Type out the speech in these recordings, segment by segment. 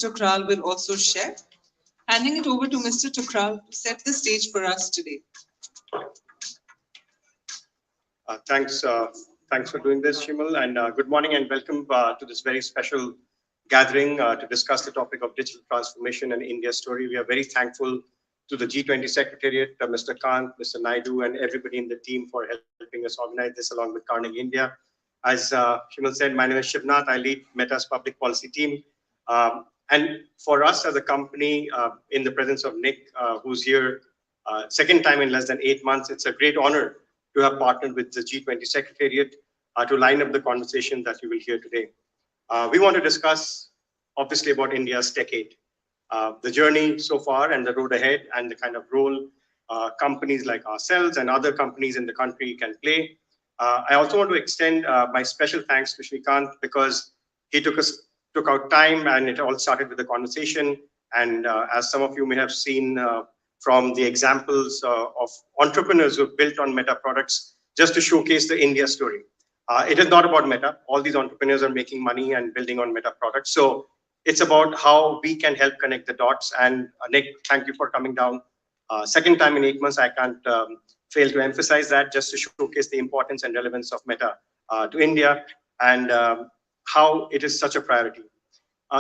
Tukral will also share. Handing it over to Mr. Tukral to set the stage for us today. Thanks for doing this, Shimal, and good morning and welcome to this very special gathering to discuss the topic of digital transformation and India's story. We are very thankful to the G20 Secretariat, Mr. Kant, Mr. Naidu, and everybody in the team for helping us organize this along with Carnegie India. As Shimal said, my name is Shivnath. I lead Meta's public policy team. And for us as a company, in the presence of Nick, who's here second time in less than 8 months, it's a great honor to have partnered with the G20 Secretariat to line up the conversation that you will hear today. We want to discuss, obviously, about India's decade, the journey so far and the road ahead, and the kind of role companies like ourselves and other companies in the country can play. I also want to extend my special thanks to Shrikant because he took out time, and it all started with the conversation. And as some of you may have seen from the examples of entrepreneurs who have built on Meta products, just to showcase the India story. It is not about Meta. All these entrepreneurs are making money and building on Meta products. So it's about how we can help connect the dots. And Nick, thank you for coming down. Second time in 8 months, I can't fail to emphasize that, just to showcase the importance and relevance of Meta to India and how it is such a priority.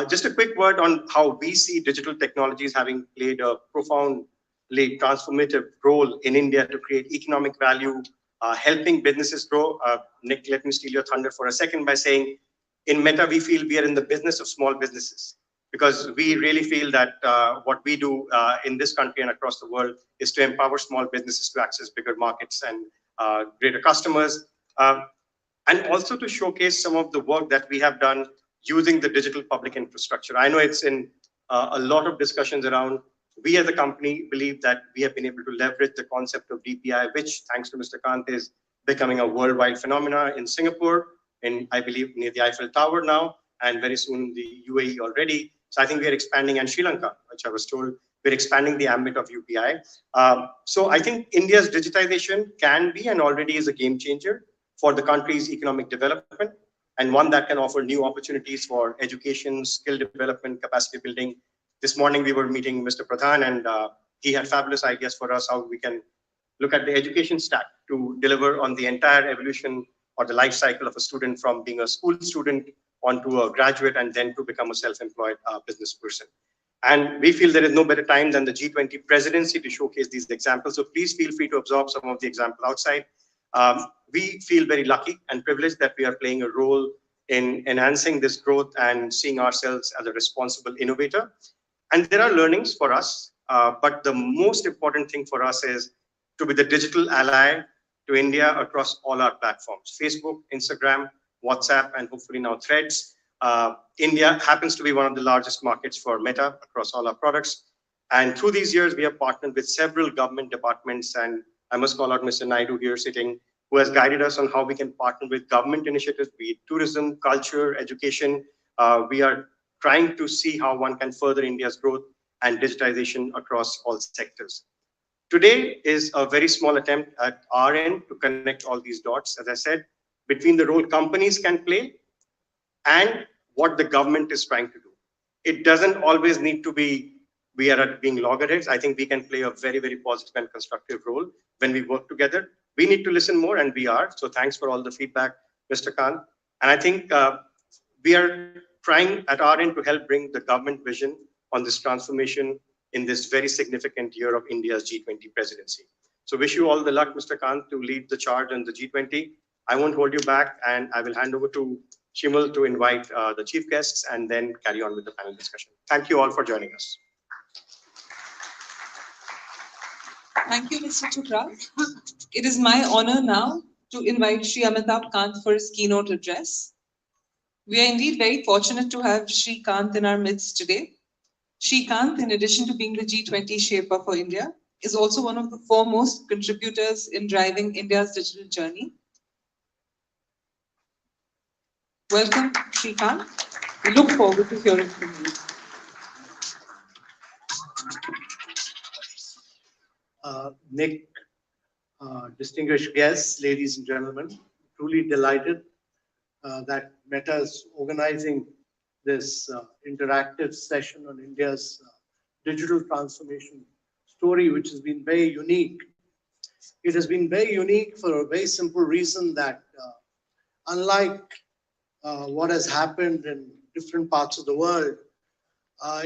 Just a quick word on how we see digital technologies having played a profoundly transformative role in India to create economic value, helping businesses grow. Nick, let me steal your thunder for a second by saying, in Meta, we feel we are in the business of small businesses, because we really feel that what we do in this country and across the world is to empower small businesses to access bigger markets and greater customers, and also to showcase some of the work that we have done using the digital public infrastructure. I know it's in a lot of discussions around. We as a company believe that we have been able to leverage the concept of DPI, which, thanks to Mr. Kant, is becoming a worldwide phenomena in Singapore, in, I believe, near the Eiffel Tower now, and very soon the UAE already. So I think we are expanding, and Sri Lanka, which I was told, we're expanding the ambit of UPI. So I think India's digitization can be and already is a game changer for the country's economic development, and one that can offer new opportunities for education, skill development, capacity building. This morning we were meeting Mr. Pradhan, and he had fabulous ideas for us how we can look at the education stack to deliver on the entire evolution or the life cycle of a student, from being a school student onto a graduate and then to become a self-employed business person. And we feel there is no better time than the G20 presidency to showcase these examples. So please feel free to absorb some of the examples outside. We feel very lucky and privileged that we are playing a role in enhancing this growth and seeing ourselves as a responsible innovator. And there are learnings for us, but the most important thing for us is to be the digital ally to India across all our platforms: Facebook, Instagram, WhatsApp, and hopefully now Threads. India happens to be one of the largest markets for Meta across all our products. And through these years, we have partnered with several government departments, and I must call out Mr. Naidu here sitting, who has guided us on how we can partner with government initiatives, be it tourism, culture, education. We are trying to see how one can further India's growth and digitization across all sectors. Today is a very small attempt at our end to connect all these dots, as I said, between the role companies can play and what the government is trying to do. It doesn't always need to be we are at being loggerheads. I think we can play a very, very positive and constructive role when we work together. We need to listen more, and we are. So thanks for all the feedback, Mr. Khan. And I think we are trying at our end to help bring the government vision on this transformation in this very significant year of India's G20 presidency. So wish you all the luck, Mr. Khan, to lead the charge on the G20. I won't hold you back, and I will hand over to Shimal to invite the chief guests and then carry on with the panel discussion. Thank you all for joining us. Thank you, Mr. Tukral. It is my honor now to invite Shri Amitabh Kant for his keynote address. We are indeed very fortunate to have Shri Kant in our midst today. Shri Kant, in addition to being the G20 shaper for India, is also one of the foremost contributors in driving India's digital journey. Welcome, Shri Kant. We look forward to hearing from you. Nick, distinguished guests, ladies and gentlemen, truly delighted that Meta is organizing this interactive session on India's digital transformation story, which has been very unique. It has been very unique for a very simple reason that unlike what has happened in different parts of the world,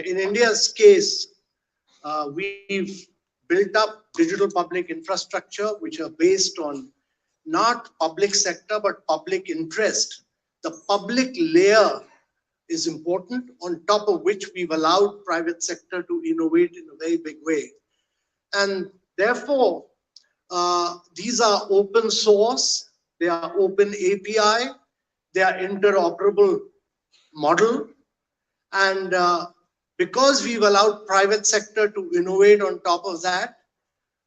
in India's case, we've built up digital public infrastructure which are based on not public sector but public interest. The public layer is important, on top of which we've allowed private sector to innovate in a very big way. And therefore, these are open source, they are open API, they are interoperable model. And because we've allowed private sector to innovate on top of that,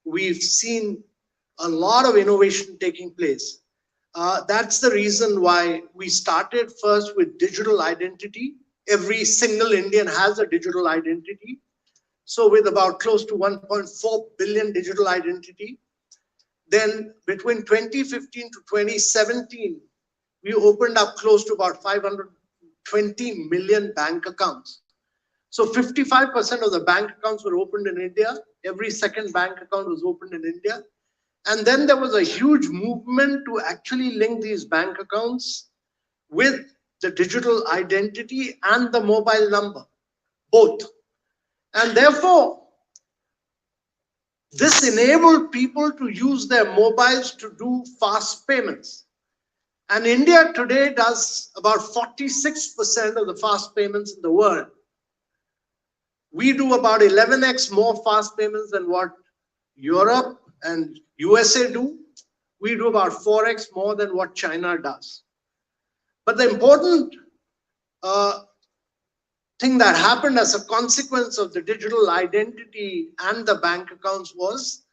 we've seen a lot of innovation taking place. That's the reason why we started first with digital identity. Every single Indian has a digital identity. So with about close to 1.4 billion digital identity, then between 2015 to 2017, we opened up close to about 520 million bank accounts. So 55% of the bank accounts were opened in India. Every second bank account was opened in India. And then there was a huge movement to actually link these bank accounts with the digital identity and the mobile number, both. And therefore, this enabled people to use their mobiles to do fast payments. And India today does about 46% of the fast payments in the world. We do about 11x more fast payments than what Europe and USA do. We do about 4x more than what China does. But the important thing that happened as a consequence of the digital identity and the bank accounts was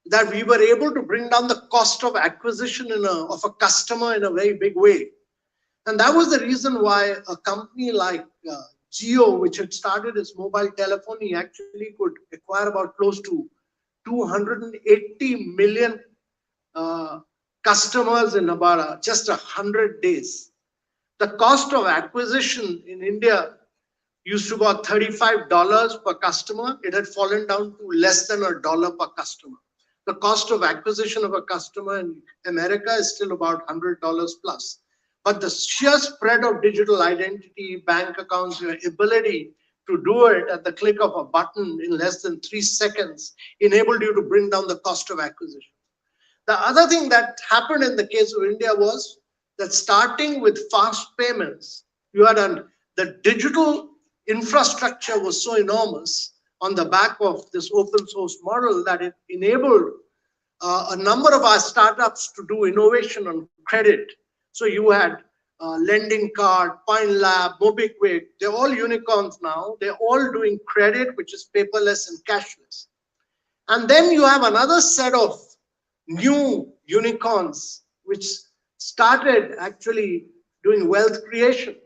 that we were able to bring down the cost of acquisition of a customer in a very big way. And that was the reason why a company like Jio, which had started its mobile telephony, actually could acquire about close to 280 million customers in about just 100 days. The cost of acquisition in India used to be about $35 per customer. It had fallen down to less than $1 per customer. The cost of acquisition of a customer in America is still about $100 plus. But the sheer spread of digital identity, bank accounts, your ability to do it at the click of a button in less than 3 seconds enabled you to bring down the cost of acquisition. The other thing that happened in the case of India was that starting with fast payments, you had the digital infrastructure was so enormous on the back of this open source model that it enabled a number of our startups to do innovation on credit. So you had Lending Card, Pine Lab, MobiKwik, they're all unicorns now. They're all doing credit, which is paperless and cashless. And then you have another set of new unicorns, which started actually doing wealth creation.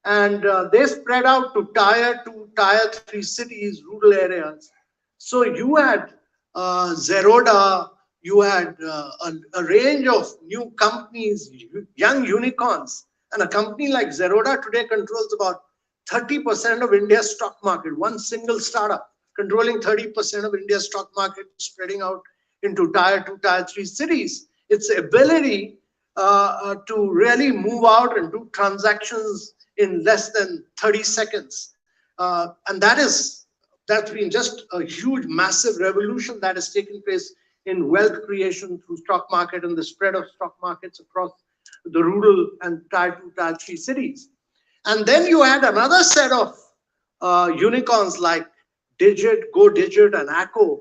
And they spread out to tier 2, tier 3 cities, rural areas. So you had Zerodha, you had a range of new companies, young unicorns. And a company like Zerodha today controls about 30% of India's stock market, one single startup controlling 30% of India's stock market, spreading out into tier 2, tier 3 cities. Its ability to really move out and do transactions in less than 30 seconds. And that's been just a huge, massive revolution that has taken place in wealth creation through stock market and the spread of stock markets across the rural and tier 2, tier 3 cities. And then you had another set of unicorns like Digit, Go Digit, and Acco,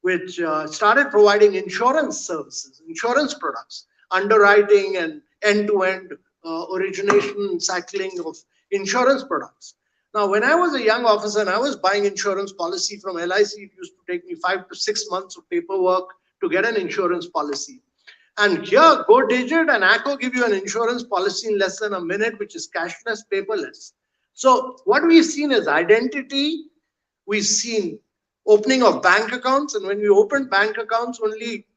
which started providing insurance services, insurance products, underwriting and end-to-end origination and cycling of insurance products. Now, when I was a young officer and I was buying insurance policy from LIC, it used to take me 5 to 6 months of paperwork to get an insurance policy. And here, Go Digit and Acco give you an insurance policy in less than a minute, which is cashless, paperless. So what we've seen is identity. We've seen opening of bank accounts. And when we opened bank accounts, only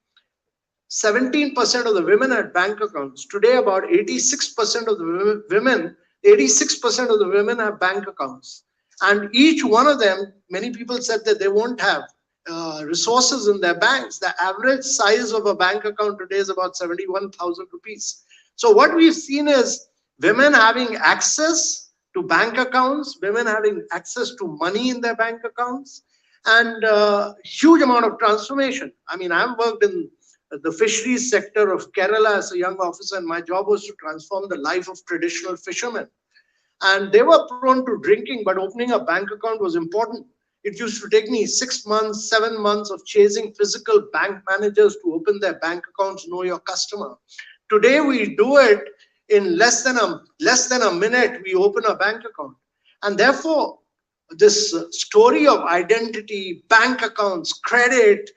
17% of the women had bank accounts. Today, about 86% of the women, 86% of the women have bank accounts. And each one of them, many people said that they won't have resources in their banks. The average size of a bank account today is about 71,000 rupees. So what we've seen is women having access to bank accounts, women having access to money in their bank accounts, and huge amount of transformation. I mean, I've worked in the fisheries sector of Kerala as a young officer, and my job was to transform the life of traditional fishermen. And they were prone to drinking, but opening a bank account was important. It used to take me 6 months, 7 months of chasing physical bank managers to open their bank accounts, know your customer. Today, we do it in less than a minute, we open a bank account. And therefore, this story of identity, bank accounts, credit,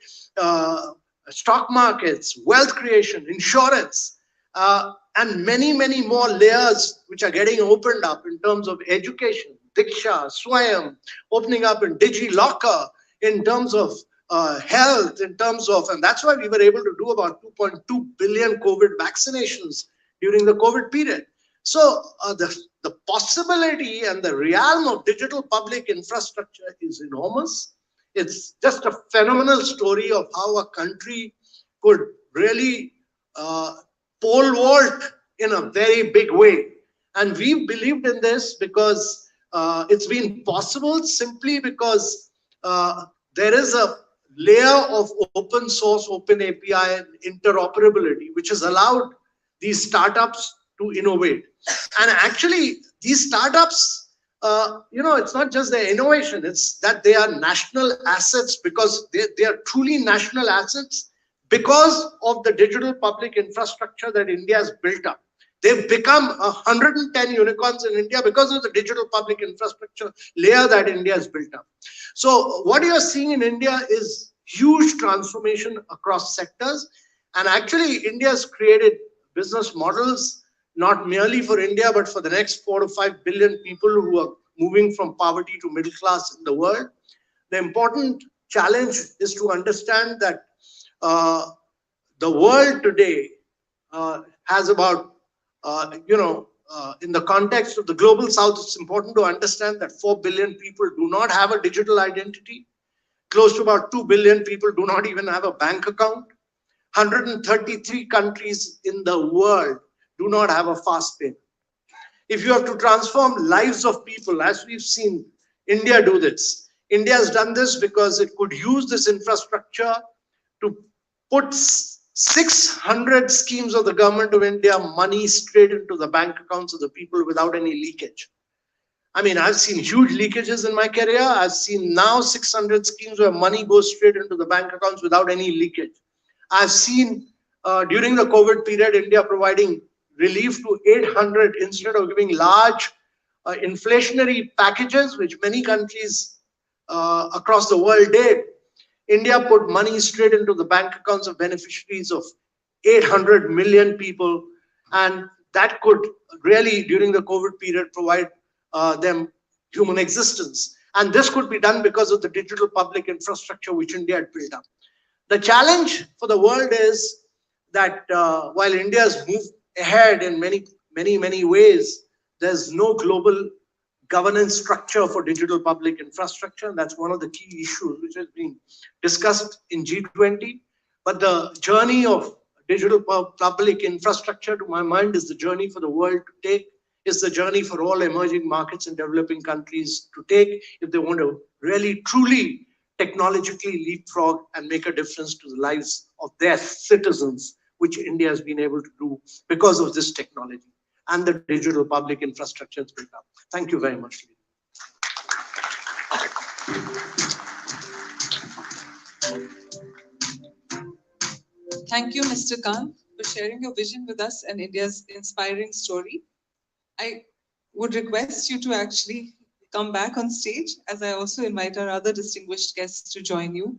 stock markets, wealth creation, insurance, and many, many more layers which are getting opened up in terms of education, Diksha, Swayam, opening up in DigiLocker, in terms of health, in terms of, and that's why we were able to do about 2.2 billion COVID vaccinations during the COVID period. So the possibility and the realm of digital public infrastructure is enormous. It's just a phenomenal story of how a country could really pole vault in a very big way. And we believed in this because it's been possible simply because there is a layer of open source, open API and interoperability, which has allowed these startups to innovate. And actually, these startups, it's not just their innovation, it's that they are national assets because they are truly national assets because of the digital public infrastructure that India has built up. They've become 110 unicorns in India because of the digital public infrastructure layer that India has built up. So what you're seeing in India is huge transformation across sectors. And actually, India has created business models, not merely for India, but for the next 4 to 5 billion people who are moving from poverty to middle class in the world. The important challenge is to understand that the world today has about, in the context of the global south, it's important to understand that 4 billion people do not have a digital identity. Close to about 2 billion people do not even have a bank account. 133 countries in the world do not have a fast payment. If you have to transform lives of people, as we've seen India do this, India has done this because it could use this infrastructure to put 600 schemes of the government of India money straight into the bank accounts of the people without any leakage. I mean, I've seen huge leakages in my career. I've seen now 600 schemes where money goes straight into the bank accounts without any leakage. I've seen during the COVID period, India providing relief to 800 instead of giving large inflationary packages, which many countries across the world did. India put money straight into the bank accounts of beneficiaries of 800 million people. And that could really, during the COVID period, provide them human existence. And this could be done because of the digital public infrastructure which India had built up. The challenge for the world is that while India has moved ahead in many ways, there's no global governance structure for digital public infrastructure. That's one of the key issues which has been discussed in G20. But the journey of digital public infrastructure, to my mind, is the journey for the world to take, is the journey for all emerging markets and developing countries to take if they want to really, truly technologically leapfrog and make a difference to the lives of their citizens, which India has been able to do because of this technology and the digital public infrastructure it's built up. Thank you very much. Thank you, Mr. Kant, for sharing your vision with us and India's inspiring story. I would request you to actually come back on stage as I also invite our other distinguished guests to join you.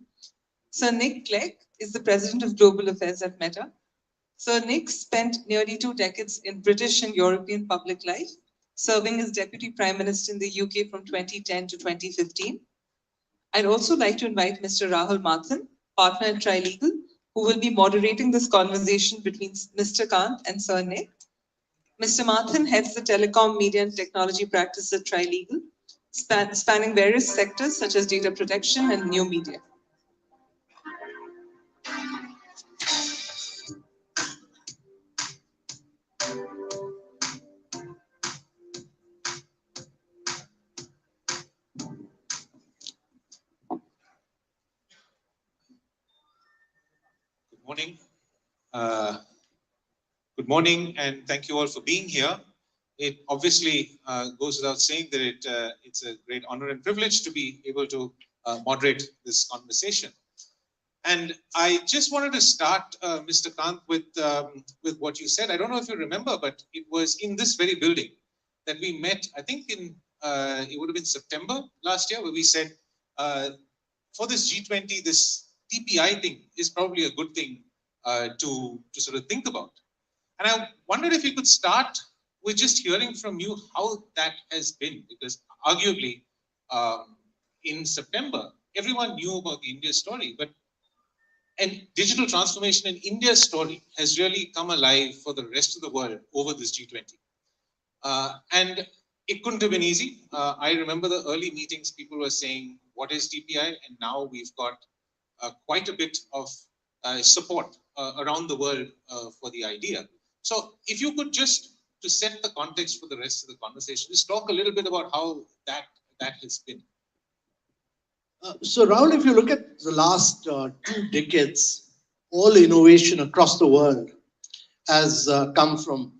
Sir Nick Clegg is the President of Global Affairs at Meta. Sir Nick spent nearly 2 decades in British and European public life, serving as Deputy Prime Minister in the UK from 2010 to 2015. I'd also like to invite Mr. Rahul Mathan, partner at Trilegal, who will be moderating this conversation between Mr. Kant and Sir Nick. Mr. Mathan heads the Telecom, Media and Technology practice at Trilegal, spanning various sectors such as data protection and new media. Good morning. Good morning, and thank you all for being here. It obviously goes without saying that it's a great honor and privilege to be able to moderate this conversation. And I just wanted to start, Mr. Kant, with what you said. I don't know if you remember, but it was in this very building that we met, I think it would have been September last year, where we said, for this G20, this TPI thing is probably a good thing to sort of think about. And I wondered if you could start with just hearing from you how that has been, because arguably in September, everyone knew about the India story, but and digital transformation in India's story has really come alive for the rest of the world over this G20. And it couldn't have been easy. I remember the early meetings, people were saying, what is TPI? And now we've got quite a bit of support around the world for the idea. So if you could just, to set the context for the rest of the conversation, just talk a little bit about how that has been. So Rahul, if you look at the last 2 decades, all innovation across the world has come from,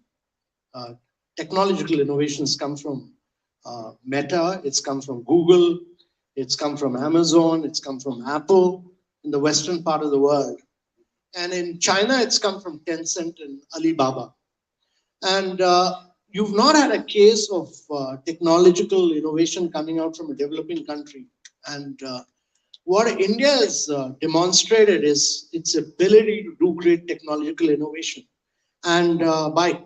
technological innovations come from Meta, it's come from Google, it's come from Amazon, it's come from Apple in the western part of the world. And in China, it's come from Tencent and Alibaba. And you've not had a case of technological innovation coming out from a developing country. And what India has demonstrated is its ability to do great technological innovation. And by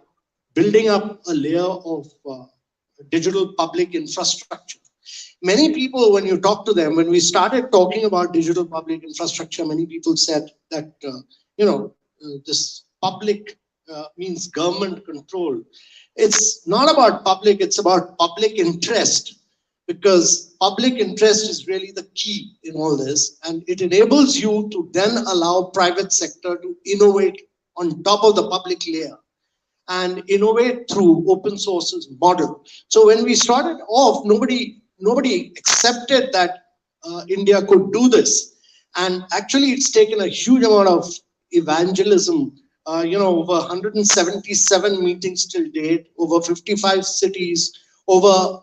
building up a layer of digital public infrastructure. Many people, when you talk to them, when we started talking about digital public infrastructure, many people said that, this public means government control. It's not about public, it's about public interest, because public interest is really the key in all this, and it enables you to then allow private sector to innovate on top of the public layer and innovate through open sources model. So when we started off, nobody accepted that India could do this, and actually it's taken a huge amount of evangelism. Over 177 meetings till date, over 55 cities, over,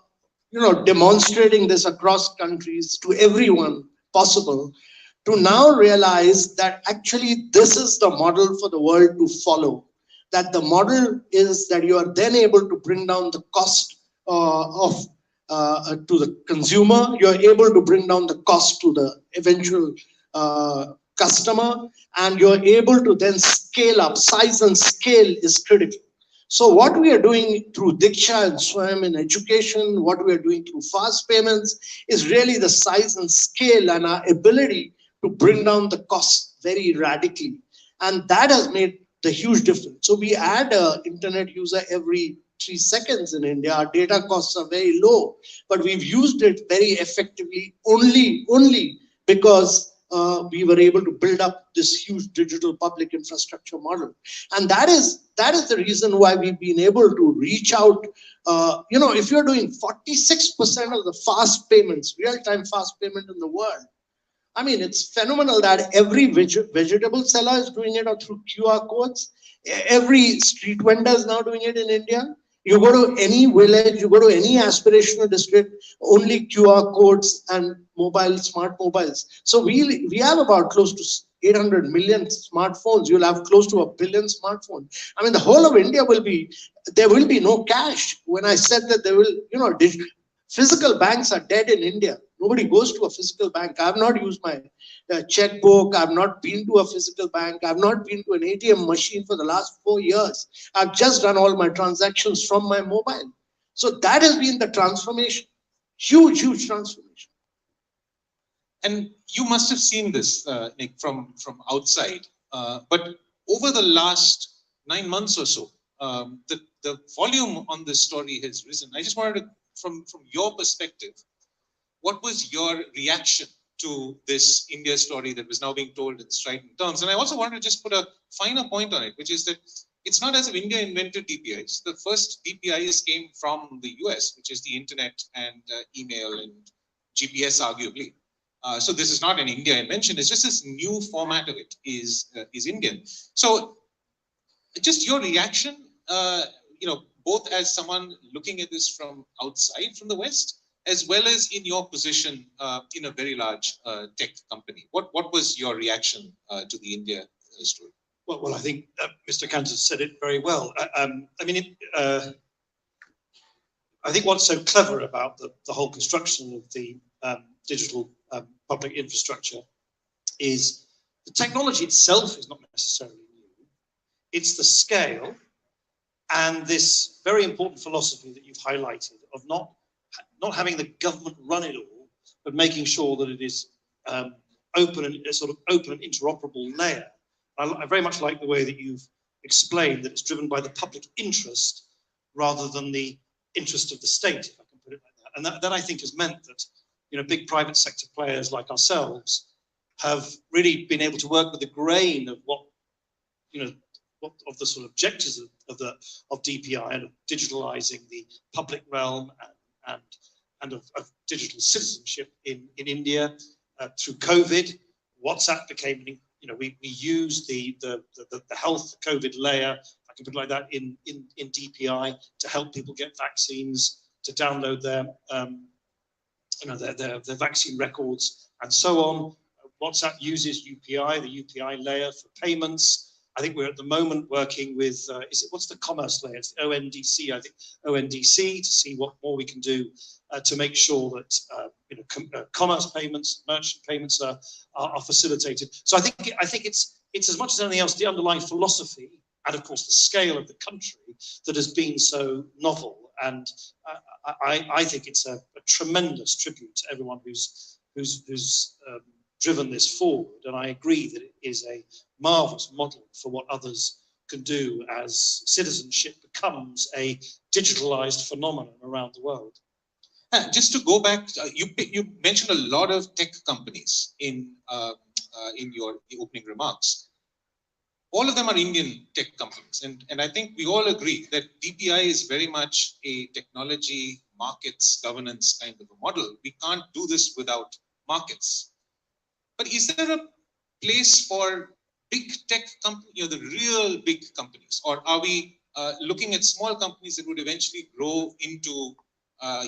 demonstrating this across countries to everyone possible, to now realize that actually this is the model for the world to follow. That the model is that you are then able to bring down the cost to the consumer, you are able to bring down the cost to the eventual customer, and you're able to then scale up. Size and scale is critical. So what we are doing through Diksha and Swayam in education, what we are doing through fast payments is really the size and scale and our ability to bring down the cost very radically. And that has made the huge difference. So we add an internet user every 3 seconds in India. Our data costs are very low, but we've used it very effectively only because we were able to build up this huge digital public infrastructure model. And that is the reason why we've been able to reach out. If you're doing 46% of the fast payments, real-time fast payment in the world, I mean, it's phenomenal that every vegetable seller is doing it through QR codes. Every street vendor is now doing it in India. You go to any village, you go to any aspirational district, only QR codes and smart mobiles. So we have about close to 800 million smartphones. You'll have close to 1 billion smartphones. I mean, the whole of India there will be no cash. When I said that there will, physical banks are dead in India. Nobody goes to a physical bank. I have not used my checkbook. I've not been to a physical bank. I've not been to an ATM machine for the last 4 years. I've just done all my transactions from my mobile. So that has been the transformation. Huge transformation. And you must have seen this, Nick, from outside. But over the last 9 months or so, the the volume on this story has risen. I just wanted to, from your perspective, what was your reaction to this India story that was now being told in strident terms? And I also wanted to just put a finer point on it, which is that it's not as if India invented DPIs. The first DPIs came from the US, which is the internet and email and GPS, arguably. So this is not an India invention. It's just this new format of it is Indian. So just your reaction, both as someone looking at this from outside from the West, as well as in your position in a very large tech company. What was your reaction to the India story? Well, I think Mr. Kant has said it very well. I think what's so clever about the whole construction of the digital public infrastructure is the technology itself is not necessarily new. It's the scale and this very important philosophy that you've highlighted of not having the government run it all, but making sure that it is open and a sort of open and interoperable layer. I very much like the way that you've explained that it's driven by the public interest rather than the interest of the state, if I can put it like that. And that I think has meant that big private sector players like ourselves have really been able to work with the grain of what of the sort of objectives of DPI and of digitalizing the public realm and of digital citizenship in India. Through COVID, WhatsApp became we used the health COVID layer, I can put it like that, in DPI to help people get vaccines, to download their vaccine records and so on. WhatsApp uses UPI, the UPI layer for payments. I think we're at the moment working with, what's the commerce layer? It's ONDC, I think, ONDC, to see what more we can do to make sure that commerce payments, merchant payments are facilitated. So I think it's as much as anything else the underlying philosophy and of course the scale of the country that has been so novel. And I think it's a tremendous tribute to everyone who's driven this forward. And I agree that it is a marvelous model for what others can do as citizenship becomes a digitalized phenomenon around the world. Just to go back, you mentioned a lot of tech companies in your opening remarks. All of them are Indian tech companies, and I think we all agree that DPI is very much a technology, markets, governance kind of a model. We can't do this without markets. But is there a place for big tech companies, the real big companies, or are we looking at small companies that would eventually grow into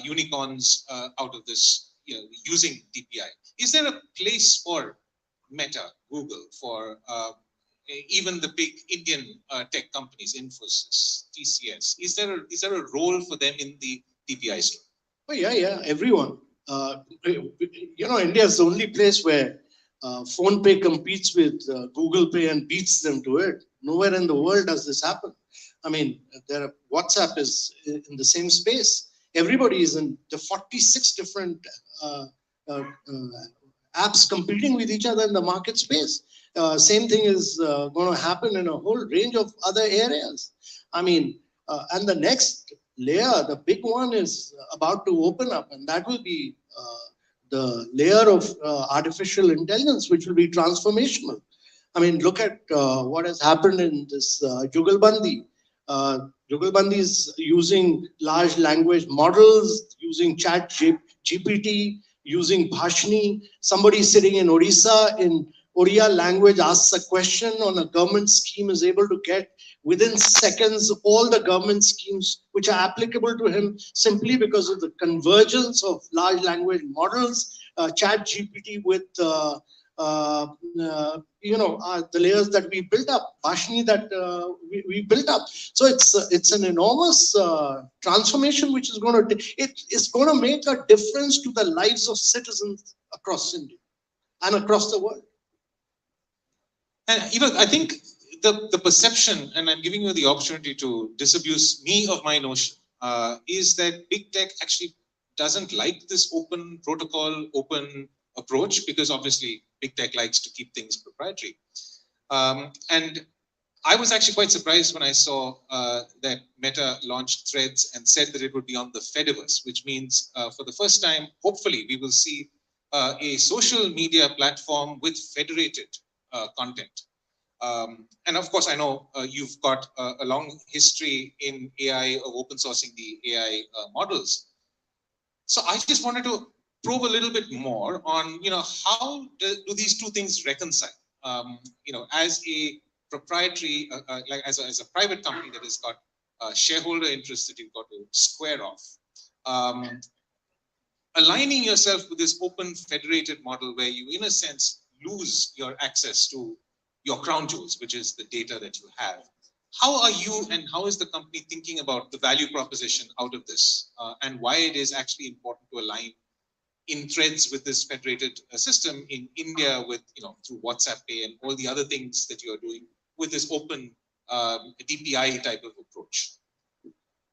unicorns out of this, using DPI? Is there a place for Meta, Google, for even the big Indian tech companies, Infosys, TCS? Is there a role for them in the DPI story? Oh yeah, everyone. India is the only place where PhonePe competes with Google Pay and beats them to it. Nowhere in the world does this happen. I mean, WhatsApp is in the same space. Everybody is in the 46 different apps competing with each other in the market space. Same thing is going to happen in a whole range of other areas. I mean, and the next layer, the big one, is about to open up, and that will be the layer of artificial intelligence, which will be transformational. I mean, look at what has happened in this Jugalbandi. Jugalbandi is using large language models, using Chat GPT, using Bhashni. Somebody sitting in Odisha in Oriya language asks a question on a government scheme, is able to get within seconds all the government schemes which are applicable to him simply because of the convergence of large language models, Chat GPT with the layers that we built up, Bhashni that we built up. So it's an enormous transformation which is going to make a difference to the lives of citizens across India and across the world. And I think the perception, and I'm giving you the opportunity to disabuse me of my notion, is that big tech actually doesn't like this open protocol, open approach, because obviously big tech likes to keep things proprietary. And I was actually quite surprised when I saw that Meta launched Threads and said that it would be on the Fediverse, which means for the first time, hopefully, we will see a social media platform with federated content. And of course, I know you've got a long history in AI of open sourcing the AI models. So I just wanted to probe a little bit more on, how do these two things reconcile? As a proprietary, like as a private company that has got shareholder interests that you've got to square off. Aligning yourself with this open federated model where you, in a sense, lose your access to your crown jewels, which is the data that you have. How are you and how is the company thinking about the value proposition out of this and why it is actually important to align in Threads with this federated system, in India with, through WhatsApp Pay and all the other things that you are doing with this open DPI type of approach?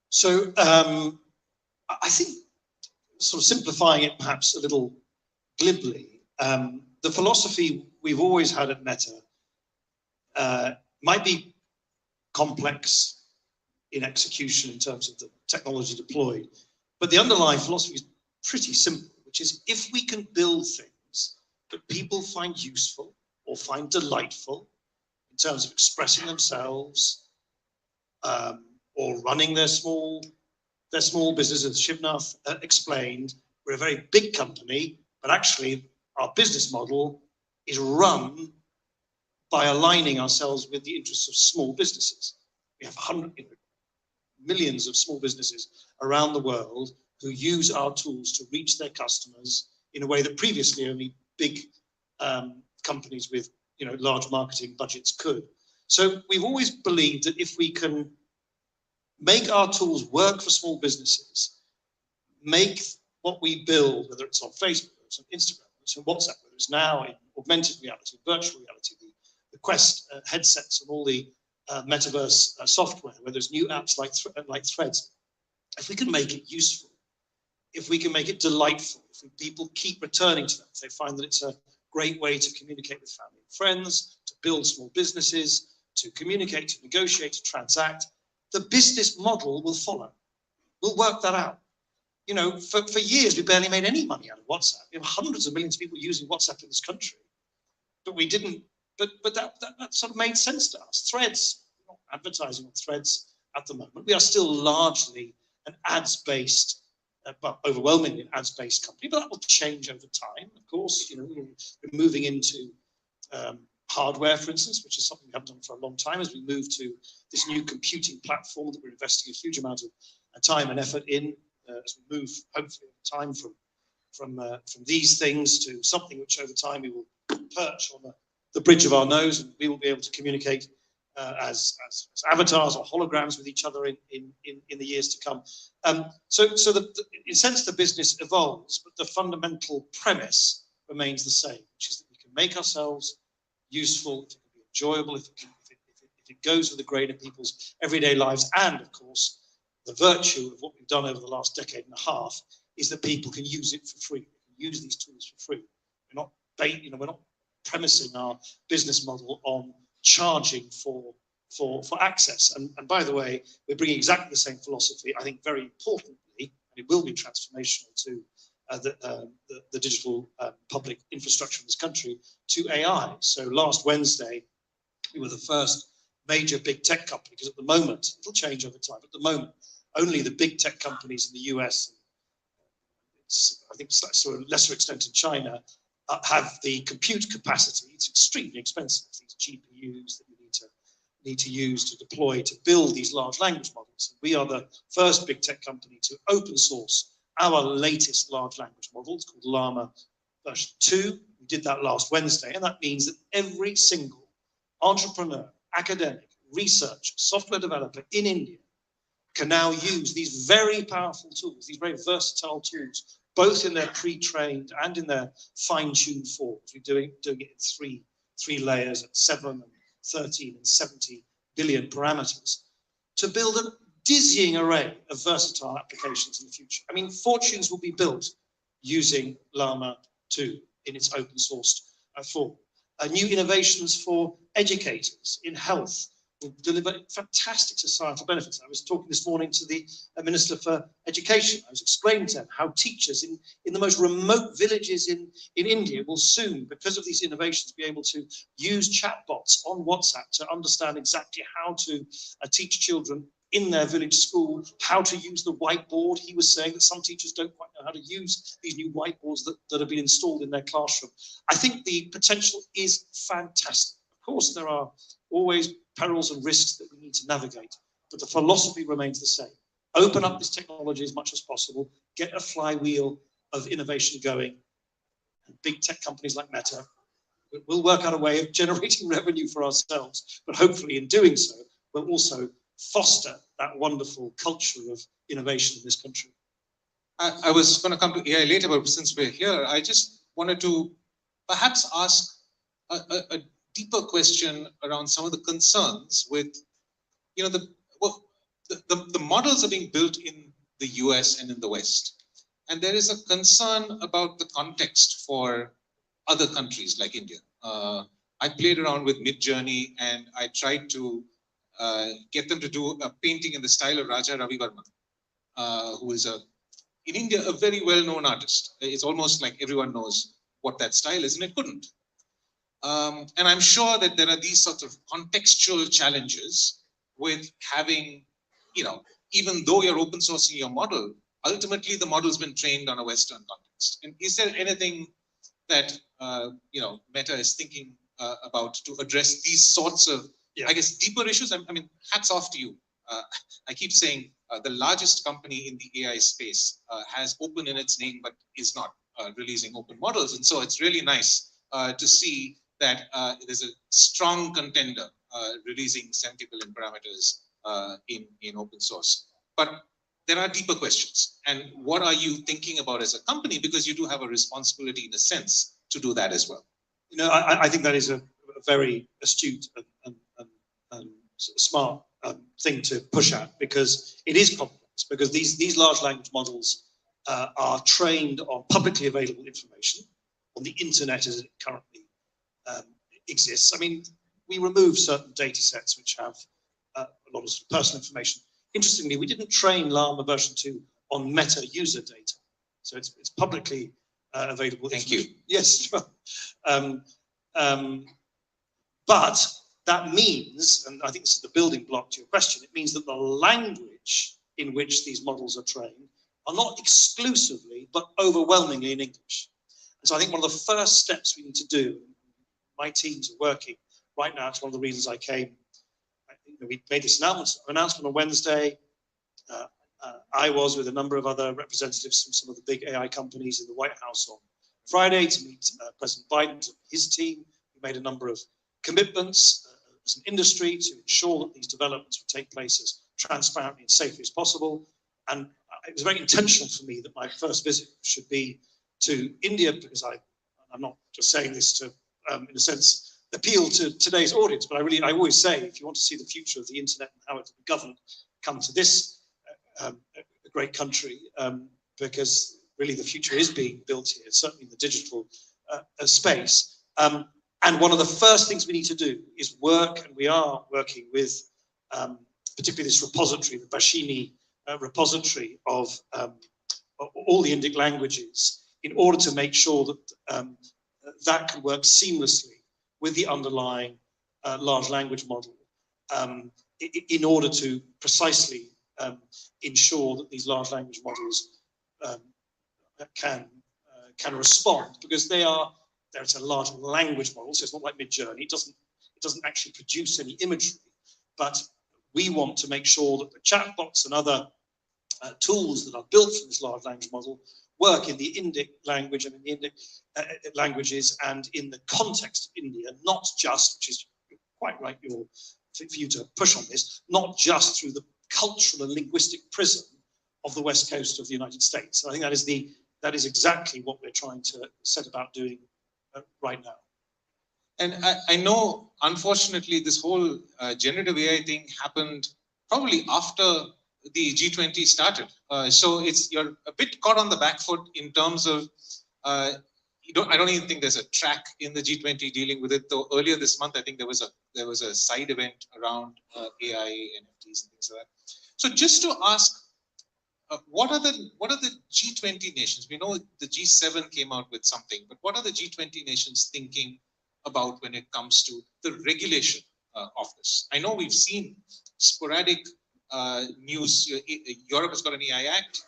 So I think, sort of simplifying it perhaps a little glibly, the philosophy we've always had at Meta might be complex in execution in terms of the technology deployed, but the underlying philosophy is pretty simple, which is if we can build things that people find useful or find delightful in terms of expressing themselves or running their small business, as Shivnath explained, we're a very big company, but actually our business model is run by aligning ourselves with the interests of small businesses. We have millions of small businesses around the world who use our tools to reach their customers in a way that previously only big companies with large marketing budgets could. So we've always believed that if we can make our tools work for small businesses, make what we build, whether it's on Facebook, whether it's on Instagram, whether it's on WhatsApp, whether it's now in augmented reality, virtual reality, the Quest headsets and all the metaverse software, where there's new apps like Threads, if we can make it useful, if we can make it delightful, if people keep returning to that, if they find that it's a great way to communicate with family and friends, to build small businesses, to communicate, to negotiate, to transact, the business model will follow. We'll work that out. For years, we barely made any money out of WhatsApp. We have hundreds of millions of people using WhatsApp in this country, but we didn't. But that sort of made sense to us. Threads, we're not advertising on Threads at the moment. We are still largely an ads-based, but overwhelmingly an ads-based company, but that will change over time, of course. We're moving into hardware, for instance, which is something we haven't done for a long time, as we move to this new computing platform that we're investing a huge amount of time and effort in, as we move, hopefully, over time from these things to something which over time we will perch on the bridge of our nose, and we will be able to communicate as avatars or holograms with each other in the years to come. So in a sense, the business evolves, but the fundamental premise remains the same, which is that we can make ourselves useful, if it can be enjoyable, if it goes with the grain of people's everyday lives, and of course, the virtue of what we've done over the last decade and a half is that people can use it for free. They can use these tools for free. We're not premising our business model on charging for access. And by the way, we're bringing exactly the same philosophy, I think very importantly, and it will be transformational to the digital public infrastructure in this country, to AI. So last Wednesday, we were the first major big tech company, because at the moment, it'll change over time, but at the moment, only the big tech companies in the US, I think to a lesser extent in China, have the compute capacity. It's extremely expensive, these GPUs that you need to use to deploy, to build these large language models. We are the first big tech company to open source our latest large language model. It's called Llama version 2. We did that last Wednesday, and that means that every single entrepreneur, academic, research, software developer in India can now use these very powerful tools, these very versatile tools, both in their pre-trained and in their fine-tuned forms. We're doing it in three layers at 7 and 13 and 70 billion parameters to build a dizzying array of versatile applications in the future. I mean, fortunes will be built using Llama 2 in its open sourced form. New innovations for educators in health will deliver fantastic societal benefits. I was talking this morning to the Minister for Education. I was explaining to him how teachers in the most remote villages in India will soon, because of these innovations, be able to use chatbots on WhatsApp to understand exactly how to teach children in their village school, how to use the whiteboard. He was saying that some teachers don't quite know how to use these new whiteboards that have been installed in their classroom. I think the potential is fantastic. Of course, there are always perils and risks that we need to navigate, but the philosophy remains the same. Open up this technology as much as possible, get a flywheel of innovation going, and big tech companies like Meta will work out a way of generating revenue for ourselves, but hopefully in doing so, we'll also foster that wonderful culture of innovation in this country. I was going to come to AI later, but since we're here, I just wanted to perhaps ask a deeper question around some of the concerns with, you know, the models are being built in the US and in the West. And there is a concern about the context for other countries like India. I played around with Midjourney and I tried to get them to do a painting in the style of Raja Ravi Varman, who is in India, a very well-known artist. It's almost like everyone knows what that style is, and it couldn't. And I'm sure that there are these sorts of contextual challenges with having, you know, even though you're open sourcing your model, ultimately the model's been trained on a Western context. And is there anything that, you know, Meta is thinking about to address these sorts of, I guess, deeper issues? I mean, hats off to you. I keep saying the largest company in the AI space has open in its name, but is not releasing open models. And so it's really nice to see that there's a strong contender releasing 70 billion parameters in open source. But there are deeper questions. And what are you thinking about as a company? Because you do have a responsibility in a sense to do that as well. You know, I think that is a very astute and smart thing to push at, because it is complex, because these large language models are trained on publicly available information on the internet as it currently exists. I mean, we remove certain data sets which have a lot of personal information. Interestingly, we didn't train Llama version 2 on meta user data. So it's publicly available. Thank you. Yes. But that means, and I think this is the building block to your question, it means that the language in which these models are trained are not exclusively, but overwhelmingly in English. And so I think one of the first steps we need to do, my teams are working right now, it's one of the reasons I came. We made this announcement on Wednesday. I was with a number of other representatives from some of the big AI companies in the White House on Friday to meet President Biden and his team. We made a number of commitments as an industry to ensure that these developments would take place as transparently and safely as possible. And it was very intentional for me that my first visit should be to India, because I'm not just saying this to, in a sense, appeal to today's audience, but I always say, if you want to see the future of the internet and how it's governed, come to this great country, because really the future is being built here, certainly in the digital space. And one of the first things we need to do is work, and we are working with particularly this repository, the Bashini repository of all the Indic languages, in order to make sure that that can work seamlessly with the underlying large language model, in order to precisely ensure that these large language models can respond, because it's a large language model, so it's not like Midjourney. It doesn't actually produce any imagery, but we want to make sure that the chatbots and other tools that are built from this large language model work in the Indic language and in the Indic languages and in the context of India, not just, which is quite right for you to push on this, not just through the cultural and linguistic prism of the west coast of the United States. And I think that is exactly what we're trying to set about doing right now. And I know, unfortunately, this whole generative AI thing happened probably after the G20 started. So you're a bit caught on the back foot in terms of, I don't even think there's a track in the G20 dealing with it. Though earlier this month, I think there was a side event around AI, NFTs, and things like that. So just to ask, what are the G20 nations? We know the G7 came out with something, but what are the G20 nations thinking about when it comes to the regulation of this? I know we've seen sporadic news. Europe has got an AI Act.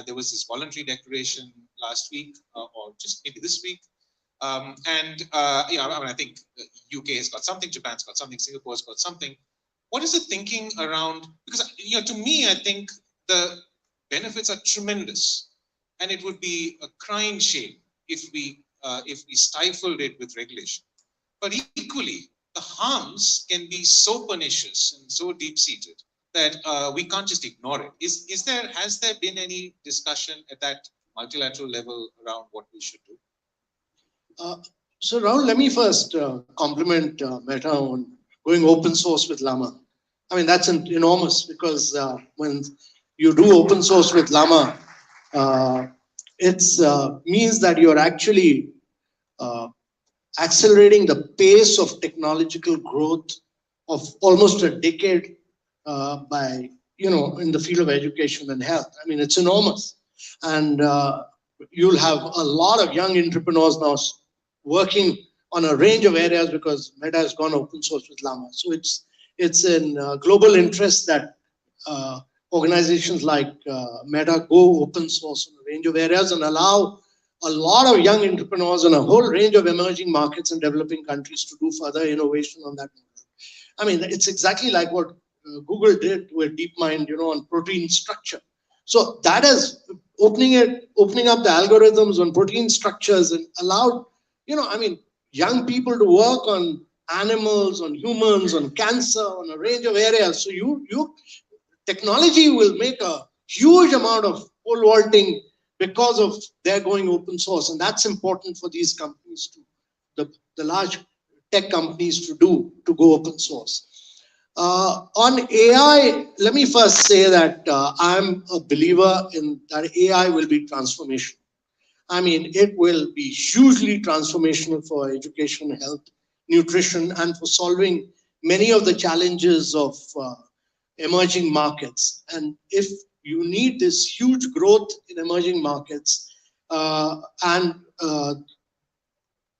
There was this voluntary declaration last week, or just maybe this week. I think UK has got something, Japan's got something, Singapore's got something. What is the thinking around? Because to me, I think the benefits are tremendous, and it would be a crying shame if we stifled it with regulation. But equally, the harms can be so pernicious and so deep-seated that we can't just ignore it. Has there been any discussion at that multilateral level around what we should do? So Rahul, let me first compliment Meta on going open source with Llama. I mean, that's enormous, because when you do open source with Llama, it means that you're actually accelerating the pace of technological growth of almost a decade by, in the field of education and health. I mean, it's enormous. And you'll have a lot of young entrepreneurs now working on a range of areas because Meta has gone open source with Llama. So it's in global interest that organizations like Meta go open source in a range of areas and allow a lot of young entrepreneurs in a whole range of emerging markets and developing countries to do further innovation on that. I mean, it's exactly like what Google did with DeepMind, on protein structure. So that is opening up the algorithms on protein structures and allowed, young people to work on animals, on humans, on cancer, on a range of areas. So technology will make a huge amount of pole vaulting because of their going open source. And that's important for these companies the large tech companies to go open source. On AI, let me first say that I'm a believer in that AI will be transformational. I mean, it will be hugely transformational for education, health, nutrition, and for solving many of the challenges of emerging markets. And if you need this huge growth in emerging markets and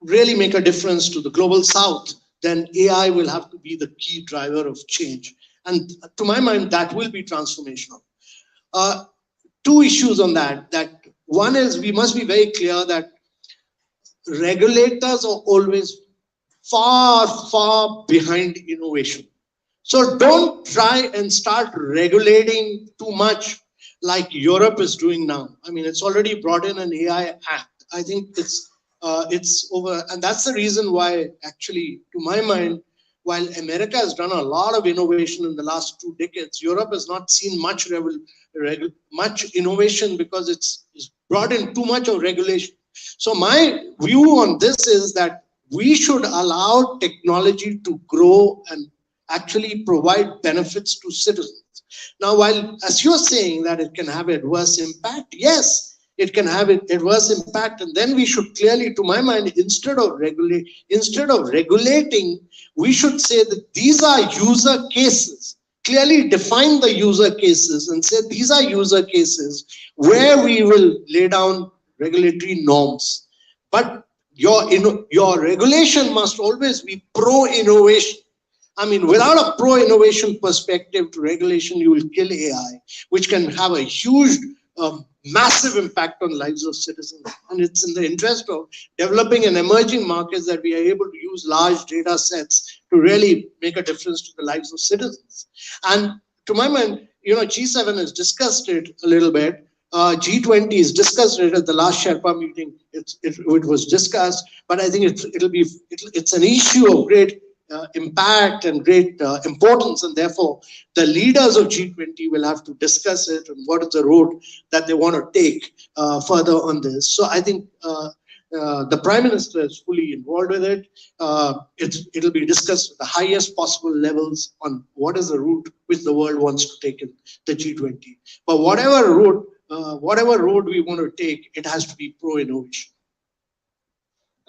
really make a difference to the global south, then AI will have to be the key driver of change. And to my mind, that will be transformational. Two issues on that. One is we must be very clear that regulators are always far, far behind innovation. So don't try and start regulating too much like Europe is doing now. I mean, it's already brought in an AI Act. I think it's over. And that's the reason why, actually, to my mind, while America has done a lot of innovation in the last 2 decades, Europe has not seen much innovation because it's brought in too much of regulation. So my view on this is that we should allow technology to grow and actually provide benefits to citizens. Now, while, as you're saying, that it can have adverse impact, yes, it can have an adverse impact, and then we should clearly, to my mind, instead of regulating, we should say that these are user cases. Clearly define the user cases and say these are user cases where we will lay down regulatory norms. But your regulation must always be pro-innovation. I mean, without a pro-innovation perspective to regulation, you will kill AI, which can have a huge, massive impact on lives of citizens. And it's in the interest of developing and emerging markets that we are able to use large data sets to really make a difference to the lives of citizens. And to my mind, G7 has discussed it a little bit. G20 has discussed it at the last Sherpa meeting. It was discussed, but I think it's an issue of great impact and great importance, and therefore the leaders of G20 will have to discuss it and what is the road that they want to take further on this. So I think the Prime Minister is fully involved with it. It'll be discussed at the highest possible levels on what is the route which the world wants to take in the G20. But whatever road we want to take, it has to be pro-innovation.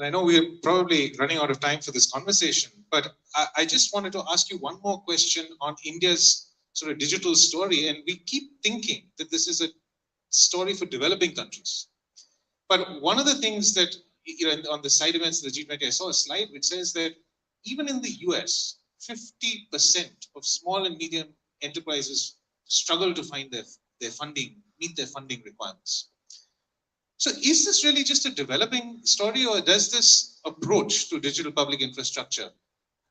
And I know we're probably running out of time for this conversation, but I just wanted to ask you one more question on India's sort of digital story. And we keep thinking that this is a story for developing countries. But one of the things that, on the side events of the G20, I saw a slide which says that even in the US, 50% of small and medium enterprises struggle to find their funding, meet their funding requirements. So is this really just a developing story, or does this approach to digital public infrastructure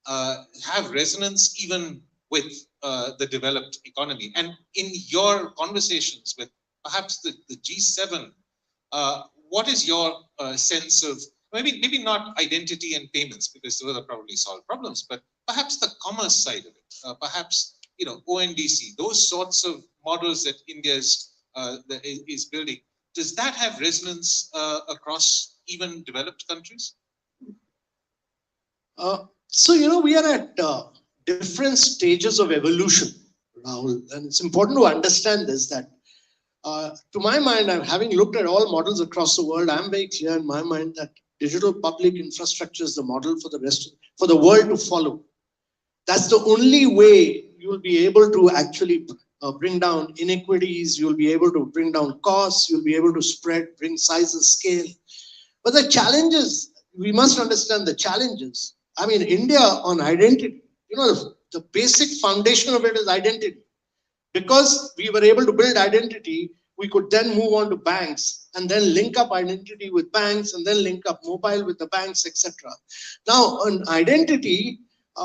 have resonance even with the developed economy? And in your conversations with perhaps the G7, what is your sense of, maybe not identity and payments, because those are probably solved problems, but perhaps the commerce side of it, perhaps ONDC, those sorts of models that India is building. Does that have resonance across even developed countries? So, we are at different stages of evolution, Rahul, and it's important to understand this, that to my mind, having looked at all models across the world, I'm very clear in my mind that digital public infrastructure is the model for the world to follow. That's the only way you will be able to actually bring down inequities, you'll be able to bring down costs, you'll be able to bring size and scale. But the challenges, we must understand the challenges. I mean, India on identity, the basic foundation of it is identity. Because we were able to build identity, we could then move on to banks and then link up identity with banks and then link up mobile with the banks, etc. Now, on identity,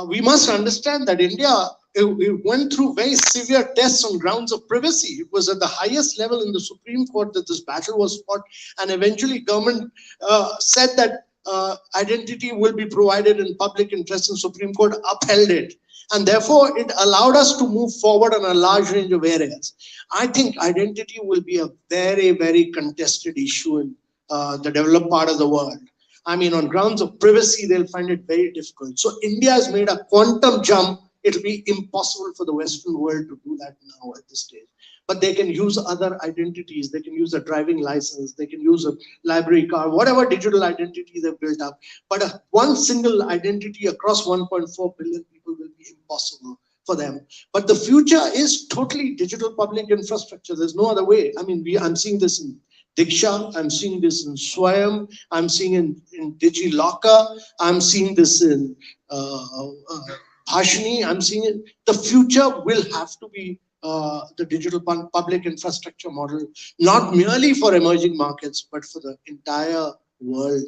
we must understand that India it went through very severe tests on grounds of privacy. It was at the highest level in the Supreme Court that this battle was fought, and eventually government said that identity will be provided in public interest, and Supreme Court upheld it. And therefore, it allowed us to move forward on a large range of areas. I think identity will be a very, very contested issue in the developed part of the world. I mean, on grounds of privacy, they'll find it very difficult. So India has made a quantum jump. It'll be impossible for the Western world to do that now at this stage. But they can use other identities. They can use a driving license. They can use a library card, whatever digital identity they've built up. But one single identity across 1.4 billion people will be impossible for them. But the future is totally digital public infrastructure. There's no other way. I mean, I'm seeing this in Diksha, I'm seeing this in Swayam, I'm seeing in DigiLocker, I'm seeing this in Bhashini, I'm seeing it. The future will have to be the digital public infrastructure model, not merely for emerging markets, but for the entire world.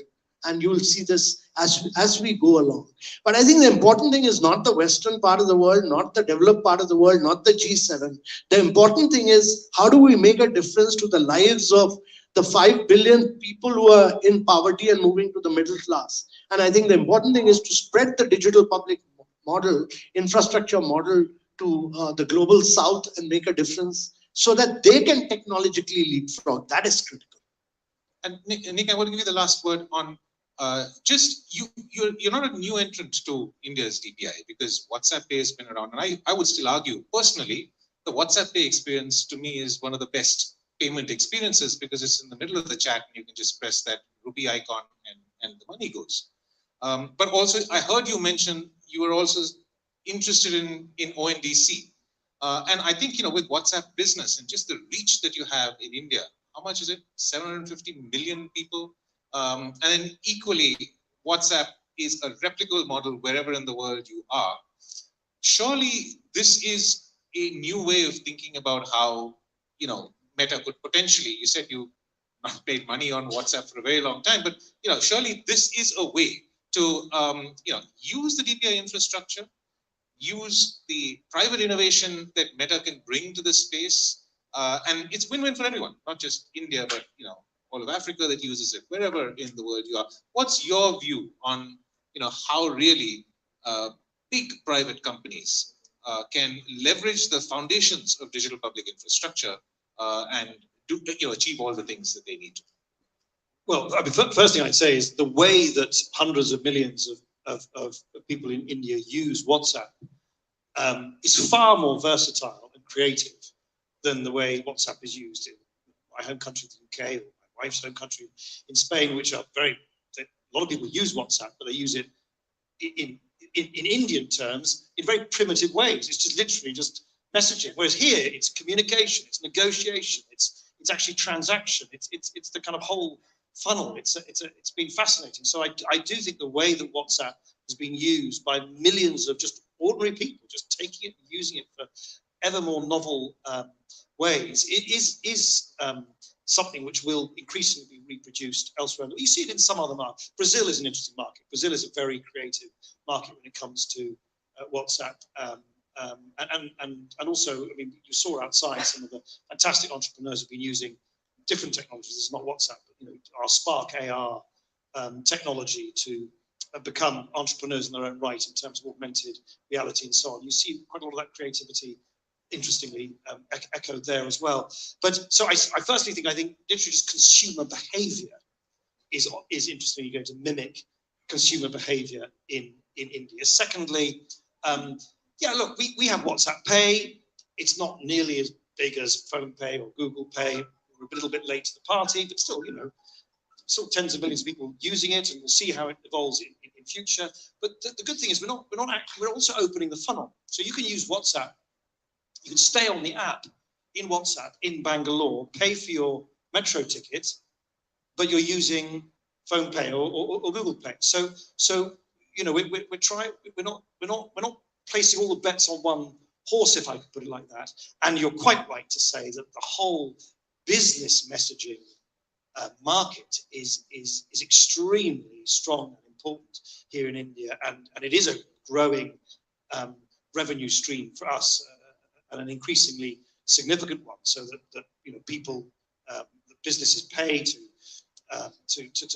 And you will see this as we go along. But I think the important thing is not the Western part of the world, not the developed part of the world, not the G7. The important thing is, how do we make a difference to the lives of the 5 billion people who are in poverty and moving to the middle class? And I think the important thing is to spread the digital public model, infrastructure model to the global south and make a difference so that they can technologically leapfrog. That is critical. And Nick, I want to give you the last word on you're not a new entrant to India's DPI, because WhatsApp Pay has been around. And I would still argue, personally, the WhatsApp Pay experience to me is one of the best payment experiences, because it's in the middle of the chat and you can just press that rupee icon and the money goes. But also, I heard you mention you were also interested in ONDC. And I think, with WhatsApp Business and just the reach that you have in India, how much is it? 750 million people. And then equally, WhatsApp is a replicable model wherever in the world you are. Surely this is a new way of thinking about how, Meta could potentially, you said you not paid money on WhatsApp for a very long time, but, surely this is a way to, use the DPI infrastructure, use the private innovation that Meta can bring to the space. And it's win-win for everyone, not just India, but, all of Africa that uses it, wherever in the world you are. What's your view on, how really big private companies can leverage the foundations of digital public infrastructure and achieve all the things that they need to? Well, I mean, first thing I'd say is the way that hundreds of millions of people in India use WhatsApp is far more versatile and creative than the way WhatsApp is used in my home country, the UK, or my wife's home country in Spain, which are very a lot of people use WhatsApp, but they use it in Indian terms in very primitive ways. It's just literally just messaging. Whereas here, it's communication, it's negotiation, it's actually transaction. It's the kind of whole funnel. It's been fascinating. So I do think the way that WhatsApp has been used by millions of just ordinary people, just taking it and using it for ever more novel ways, it is something which will increasingly be reproduced elsewhere. You see it in some other markets. Brazil is an interesting market. Brazil is a very creative market when it comes to WhatsApp. And also, I mean, you saw outside some of the fantastic entrepreneurs have been using different technologies. It's not WhatsApp, but you know, our Spark AR technology to become entrepreneurs in their own right in terms of augmented reality and so on. You see quite a lot of that creativity, interestingly, echoed there as well. But so I firstly think literally just consumer behavior is interesting. You're going to mimic consumer behavior in India. Secondly, yeah, look, we have WhatsApp Pay. It's not nearly as big as Phone Pay or Google Pay. We're a little bit late to the party, but still, you know, still tens of millions of people using it, and we'll see how it evolves in future. But the good thing is we're also opening the funnel. So you can use WhatsApp. You can stay on the app in WhatsApp in Bangalore, pay for your metro ticket, but you're using Phone Pay or Google Pay. So you know, we're not placing all the bets on one horse, if I could put it like that. And you're quite right to say that the whole business messaging market is extremely strong and important here in India, and it is a growing revenue stream for us, and an increasingly significant one. So that you know, people, businesses pay to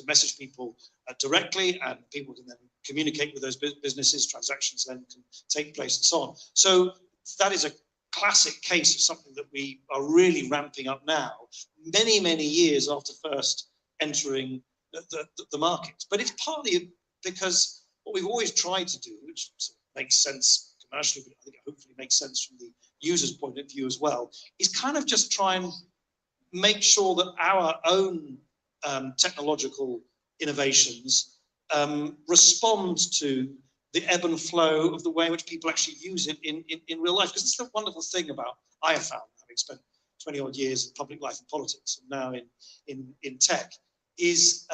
message people directly, and people can then communicate with those businesses. Transactions then can take place and so on. So that is a classic case of something that we are really ramping up now, many years after first entering the market. But it's partly because what we've always tried to do, which makes sense commercially, but I think it hopefully makes sense from the user's point of view as well, is kind of just try and make sure that our own technological innovations respond to the ebb and flow of the way in which people actually use it in real life. Because this is the wonderful thing about I have found, having spent 20 odd years in public life and politics, and now in tech, is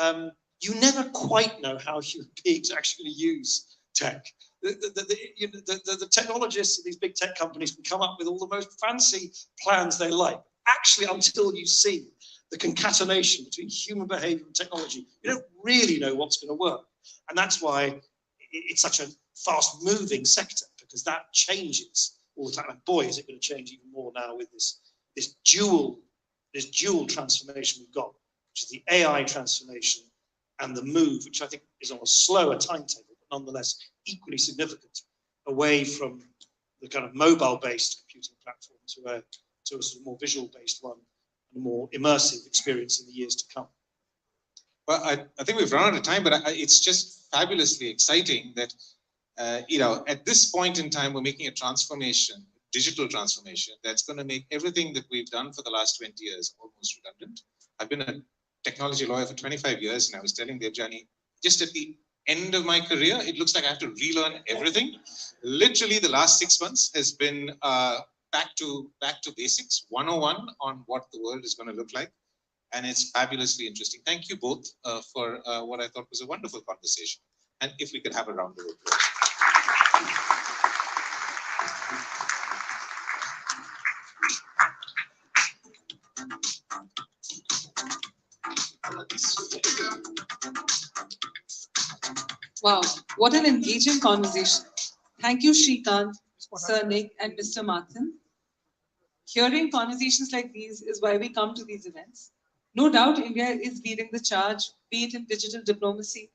you never quite know how human beings actually use tech. The technologists of these big tech companies can come up with all the most fancy plans they like. Actually, until you see the concatenation between human behavior and technology, you don't really know what's going to work. And that's why it's such a fast-moving sector, because that changes all the time. And boy, is it going to change even more now with this dual transformation we've got, which is the AI transformation and the move, which I think is on a slower timetable, but nonetheless equally significant, away from the kind of mobile-based computing platform to a sort of more visual-based one, and a more immersive experience in the years to come. Well, I think we've run out of time, but it's just fabulously exciting that, you know, at this point in time, we're making a transformation, digital transformation, that's going to make everything that we've done for the last 20 years almost redundant. I've been a technology lawyer for 25 years, and I was telling Dev Jani, just at the end of my career, it looks like I have to relearn everything. Literally, the last 6 months has been back to basics, 101 on what the world is going to look like. And it's fabulously interesting. Thank you both for what I thought was a wonderful conversation. And if we could have a round of applause. Wow, what an engaging conversation. Thank you, Shrikant, Sir Nick, and Mr. Martin. Hearing conversations like these is why we come to these events. No doubt India is leading the charge, be it in digital diplomacy,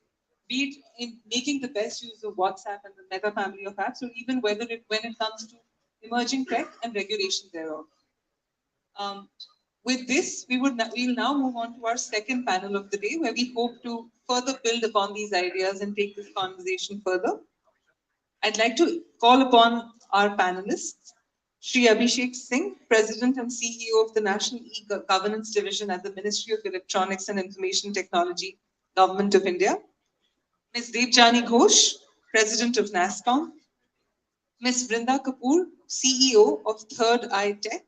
be it in making the best use of WhatsApp and the mega family of apps, or even when it comes to emerging tech and regulation thereof. With this, we'll now move on to our second panel of the day, where we hope to further build upon these ideas and take this conversation further. I'd like to call upon our panelists, Shri Abhishek Singh, President and CEO of the National E-Governance Division at the Ministry of Electronics and Information Technology, Government of India. Ms. Devjani Ghosh, President of NASCOM, Ms. Vrinda Kapoor, CEO of Third Eye Tech,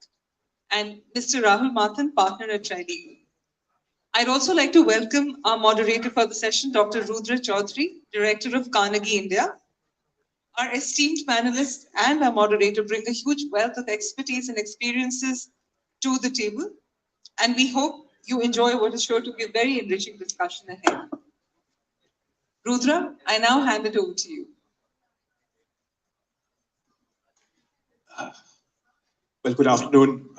and Mr. Rahul Mathan, Partner at Trilegal. I'd also like to welcome our moderator for the session, Dr. Rudra Chaudhary, Director of Carnegie India. Our esteemed panelists and our moderator bring a huge wealth of expertise and experiences to the table, and we hope you enjoy what is sure to be a very enriching discussion ahead. Rudra, I now hand it over to you. Well, good afternoon.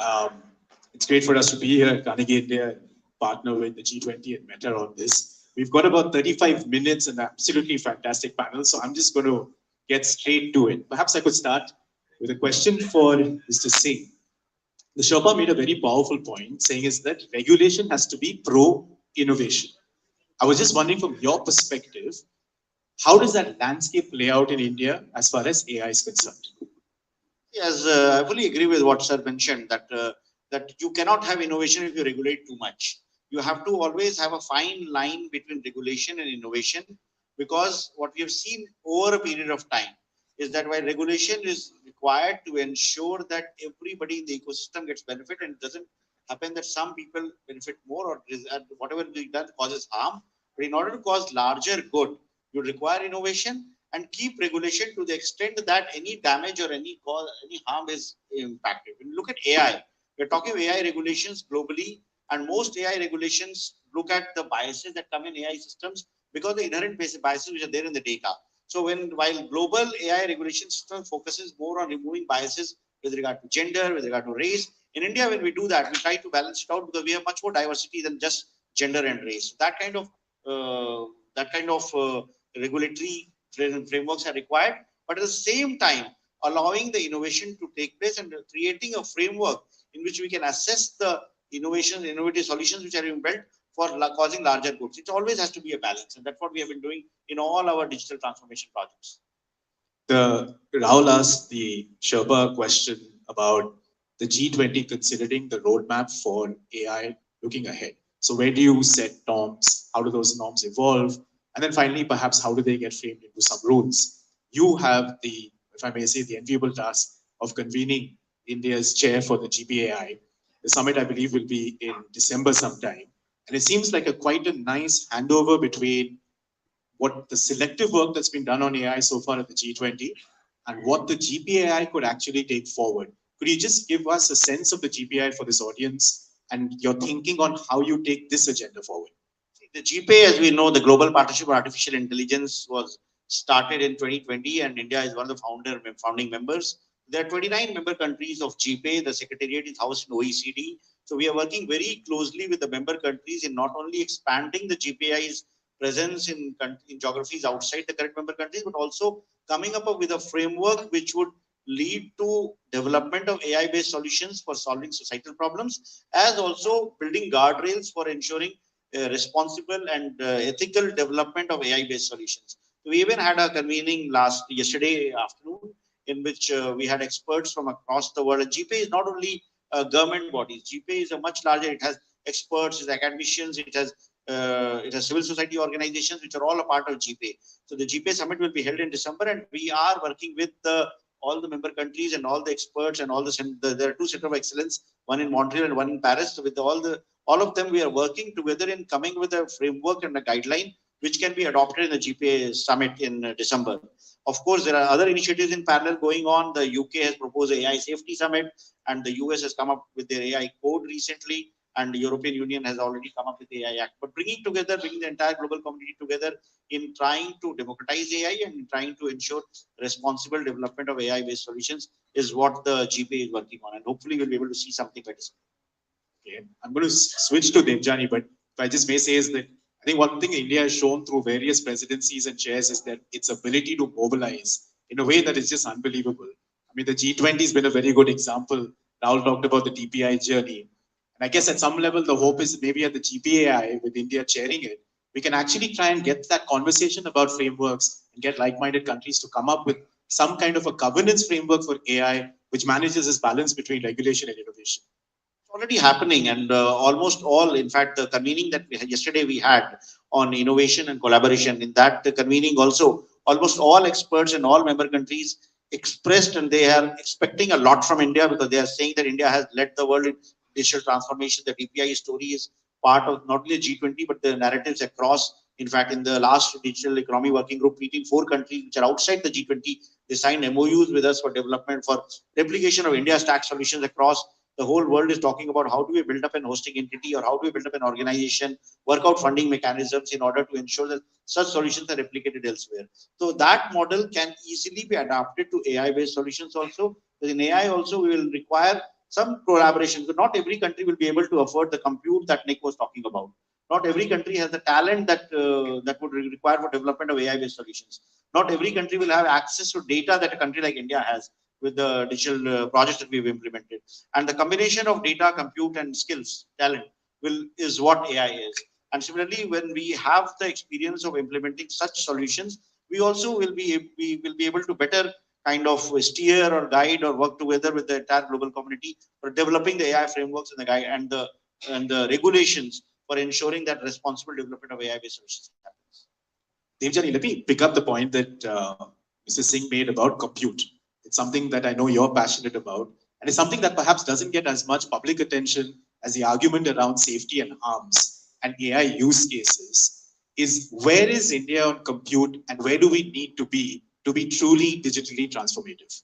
It's great for us to be here at Carnegie India and partner with the G20 and Meta on this. We've got about 35 minutes and absolutely fantastic panel, so I'm just going to get straight to it. Perhaps I could start with a question for Mr. Singh. The Sherpa made a very powerful point, saying is that regulation has to be pro-innovation. I was just wondering from your perspective, how does that landscape play out in India as far as AI is concerned? Yes, I fully agree with what sir mentioned, that that you cannot have innovation if you regulate too much. You have to always have a fine line between regulation and innovation, because what we have seen over a period of time is that while regulation is required to ensure that everybody in the ecosystem gets benefit, and it doesn't happen that some people benefit more, or whatever is done causes harm. But in order to cause larger good, you require innovation and keep regulation to the extent that any damage or any cause, any harm is impacted. When you look at AI, we're talking of AI regulations globally, and most AI regulations look at the biases that come in AI systems because the inherent biases which are there in the data. So while global AI regulation system focuses more on removing biases with regard to gender, with regard to race, in India, when we do that, we try to balance it out because we have much more diversity than just gender and race. So that kind of regulatory frameworks are required, but at the same time, allowing the innovation to take place and creating a framework in which we can assess the innovative solutions which are being built for causing larger goods. It always has to be a balance, and that's what we have been doing in all our digital transformation projects. Rahul asked the Sherpa question about the G20 considering the roadmap for AI looking ahead. So where do you set norms? How do those norms evolve? And then finally, perhaps, how do they get framed into some rules? You have the, if I may say, the enviable task of convening India's chair for the GPAI. The summit, I believe, will be in December sometime. And it seems like quite a nice handover between what the selective work that's been done on AI so far at the G20 and what the GPAI could actually take forward. Could you just give us a sense of the GPAI for this audience and your thinking on how you take this agenda forward? The GPAI, as we know, the Global Partnership on Artificial Intelligence, was started in 2020, and India is one of the founding members. There are 29 member countries of GPAI. The secretariat is housed in OECD. So we are working very closely with the member countries in not only expanding the GPAI's presence in geographies outside the current member countries, but also coming up with a framework which would lead to development of AI-based solutions for solving societal problems, as also building guardrails for ensuring responsible and ethical development of AI-based solutions. So we even had a convening yesterday afternoon, in which we had experts from across the world. And GPAI is not only government bodies. GPAI is a much larger. It has experts, it has academicians, it has civil society organizations, which are all a part of GPAI. So the GPAI summit will be held in December, and we are working with all the member countries and all the experts and all there are two centers of excellence, one in Montreal and one in Paris. So with all of them, we are working together in coming with a framework and a guideline which can be adopted in the GPAI summit in December. Of course, there are other initiatives in parallel going on. The UK has proposed an AI safety summit, and the US has come up with their AI code recently, and the European Union has already come up with the AI Act. But bringing the entire global community together in trying to democratize AI and trying to ensure responsible development of AI-based solutions is what the GPAI is working on, and hopefully we'll be able to see something by December. Okay. I'm going to switch to Devjani, but if I just may say is that I think one thing India has shown through various presidencies and chairs is that its ability to mobilize in a way that is just unbelievable. I mean, the G20 has been a very good example. Rahul talked about the DPI journey. And I guess at some level, the hope is maybe at the GPAI, with India chairing it, we can actually try and get that conversation about frameworks and get like-minded countries to come up with some kind of a governance framework for AI, which manages this balance between regulation and innovation. already happening, and almost all, in fact, the convening that yesterday we had on innovation and collaboration, in that convening also, almost all experts in all member countries expressed, and they are expecting a lot from India, because they are saying that India has led the world in digital transformation. The DPI story is part of not only G20, but the narratives across. In fact, in the last digital economy working group meeting, 4 countries which are outside the G20, they signed MOUs with us for development, for replication of India's tax solutions across. The whole world is talking about how do we build up an hosting entity, or how do we build up an organization, work out funding mechanisms in order to ensure that such solutions are replicated elsewhere. So that model can easily be adapted to AI-based solutions also. Because in AI also, we will require some collaboration. So not every country will be able to afford the compute that Nick was talking about. Not every country has the talent that that would require for development of AI-based solutions. Not every country will have access to data that a country like India has with the digital projects that we've implemented. And the combination of data, compute, and skills, talent, is what AI is. And similarly, when we have the experience of implementing such solutions, we also will be able to better kind of steer or guide or work together with the entire global community for developing the AI frameworks and the guide and the regulations for ensuring that responsible development of AI-based solutions happens. Devjani, let me pick up the point that Mr. Singh made about compute. It's something that I know you're passionate about, and it's something that perhaps doesn't get as much public attention as the argument around safety and harms and AI use cases. Is where is India on compute, and where do we need to be truly digitally transformative?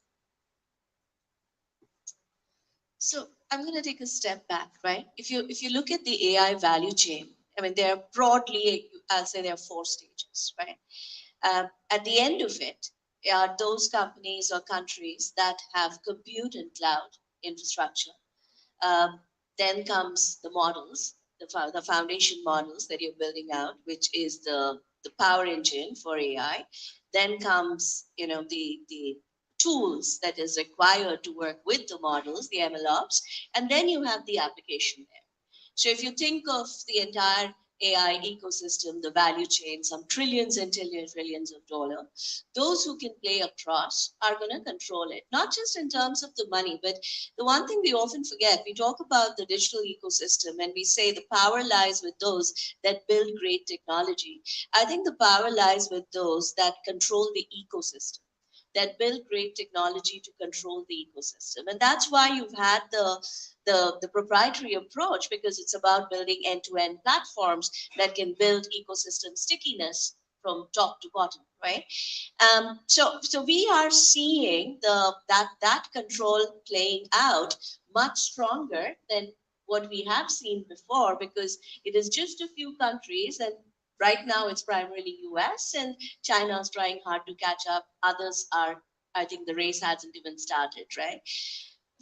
So I'm going to take a step back, right? If you look at the AI value chain, I mean, there are broadly, I'll say there are 4 stages, right? At the end of it are those companies or countries that have compute and cloud infrastructure. Then comes the models, the foundation models that you're building out, which is the power engine for AI. Then comes, the tools that is required to work with the models, the MLOps, and then you have the application there. So if you think of the entire AI ecosystem, the value chain, some trillions and trillions of dollars, those who can play across are going to control it, not just in terms of the money, but the one thing we often forget, we talk about the digital ecosystem and we say the power lies with those that build great technology. I think the power lies with those that control the ecosystem, that build great technology to control the ecosystem. And that's why you've had the proprietary approach, because it's about building end-to-end platforms that can build ecosystem stickiness from top to bottom, right? So we are seeing that control playing out much stronger than what we have seen before, because it is just a few countries, and right now it's primarily US, and China is trying hard to catch up. Others are, I think the race hasn't even started, right?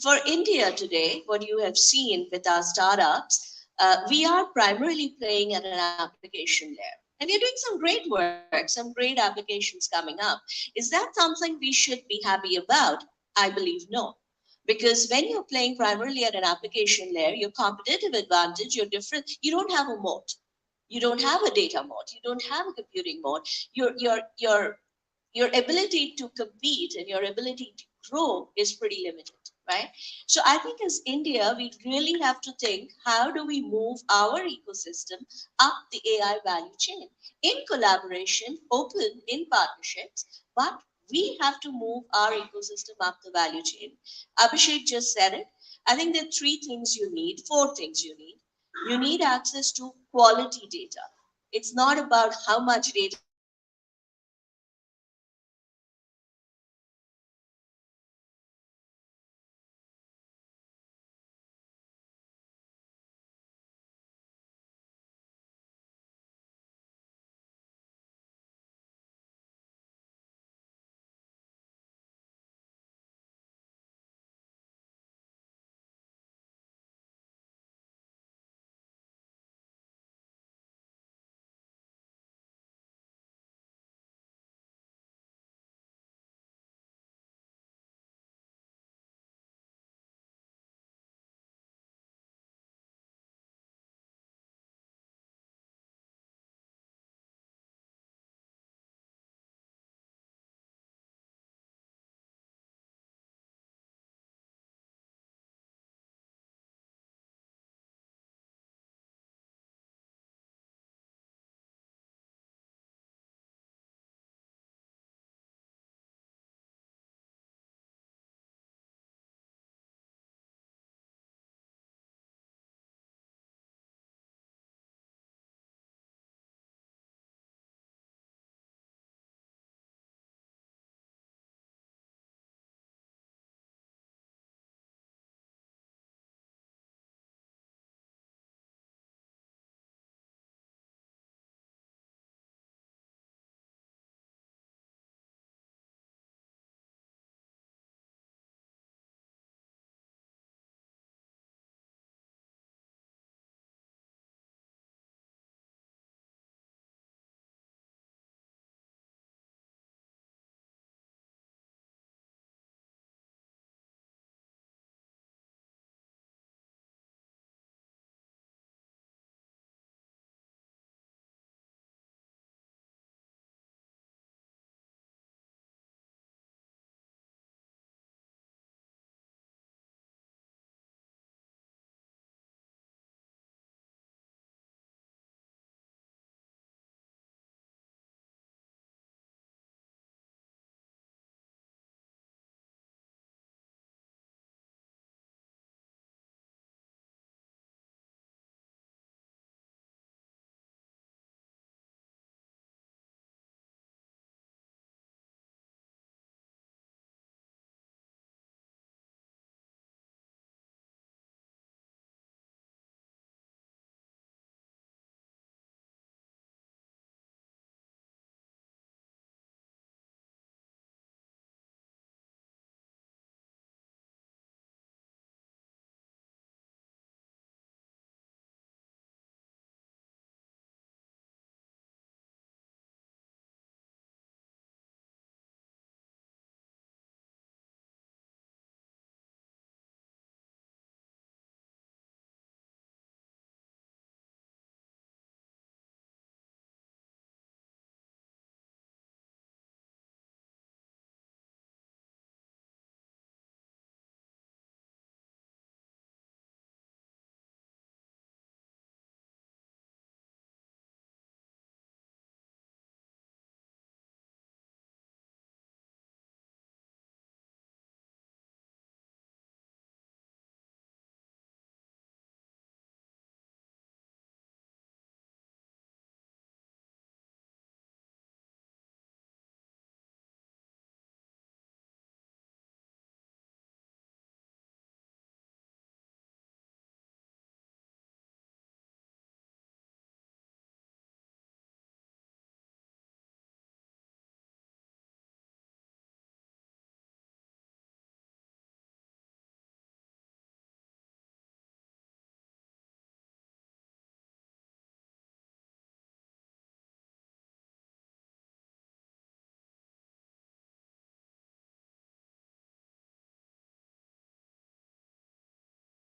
For India today, what you have seen with our startups, we are primarily playing at an application layer. And we're doing some great work, some great applications coming up. Is that something we should be happy about? I believe no. Because when you're playing primarily at an application layer, your competitive advantage, you're different. You don't have a moat. You don't have a data moat. You don't have a computing moat. Your ability to compete and your ability to grow is pretty limited, right? So I think as India, we really have to think, how do we move our ecosystem up the AI value chain in collaboration, open, in partnerships, but we have to move our ecosystem up the value chain. Abhishek just said it. I think there are 3 things you need, 4 things you need. You need access to quality data. It's not about how much data